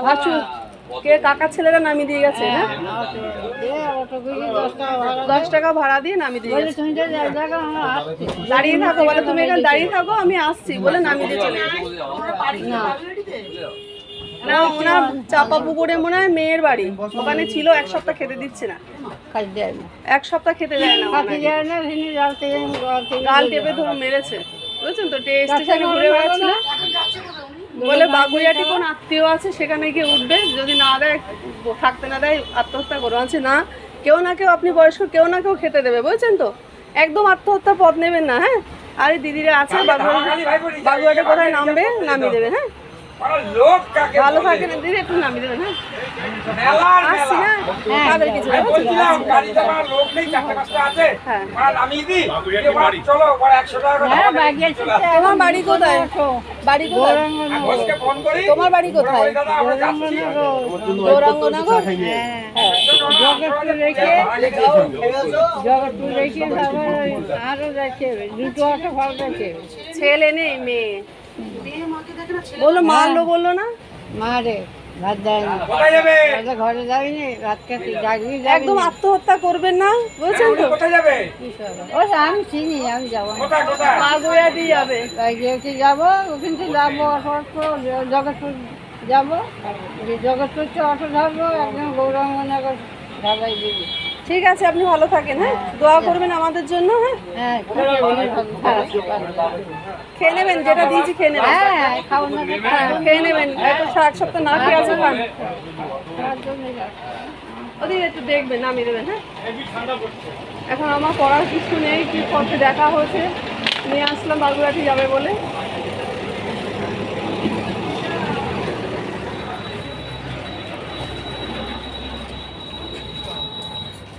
ভাবছো কে কাকার ছেলেরা নামিয়ে দিয়ে গেছে? হ্যাঁ, 10 টাকা ভাড়া দিয়ে নামিয়ে দিয়ে গেছে। দাঁড়িয়ে থাকো বলে, তুমি এখানে দাঁড়িয়ে থাকো, আমি আসছি বলে নামিয়ে দিয়ে চলে গেছে। না, ওনার চাপা পুকুরে মনে হয় মেয়ের বাড়ি, ওখানে ছিল 1 সপ্তাহ খেতে দিচ্ছে না, 1 সপ্তাহ খেতে দেয় না, গাল টেপে ধরে মেরেছে, বুঝছেন তো? স্টেশনে ঘুরে বেড়াচ্ছিল বলে বাগুইয়াটি কোন আত্মীয় আছে সেখানে গিয়ে উঠবে, যদি না দেয়, থাকতে না দেয় আত্মহত্যা করো। আছে না, কেউ না কেউ, আপনি বয়স্ক, কেউ না কেউ খেতে দেবে, বুঝছেন তো? একদম আত্মহত্যার পথ নেবেন না। হ্যাঁ, আরে দিদিরা আছে, বাগুইয়াটি কোথায় নামবে, নামিয়ে দেবেন। হ্যাঁ, ভালো থাকে না দিদি, একটু নামিয়ে দেবেন। হ্যাঁ, আসছি। হ্যাঁ, তাদের কিছু তোমার বাড়ি কোথায়? বাড়ি কোথায়? তোমার বাড়ি কোথায়? গৌরাঙ্গনগর। জগৎপুর রেখে আরো যাচ্ছে, দুটো অটো ভালো যাচ্ছে। ছেলে নেই, মেয়ে। বললো মারলো, বললো না? মারে ভাত দেয় না, ঘরে যাবিনি, রাত কাটি জাগবি। একদম আত্মহত্যা করবেন না, বুঝছেন তো? ও আমি চিনি, আমি যাবো বাগুইয়াটি যাবে, যেহেতু যাবো, ওখান থেকে যাবো অটো, জগৎপুর যাবো, জগৎপুর থেকে অটো ধরবো, একদম গৌরাঙ্গনগর ঢালাই দিবি। ঠিক আছে, আপনি ভালো থাকেন। হ্যাঁ, দোয়া করবেন আমাদের জন্য। হ্যাঁ, খেয়ে নেবেন, যেটা দিয়েছি খেয়ে নেবেন। হ্যাঁ, খেয়ে নেবেন, একটু 1 সপ্তাহ না খেয়ে আছে খান। ওদিকে একটু দেখবেন, নামিয়ে দেবেন। হ্যাঁ, এখন আমার পড়ার কিছু নেই, কি করতে দেখা হয়েছে, নিয়ে আসলাম বাগুইয়াটি যাবে বলে।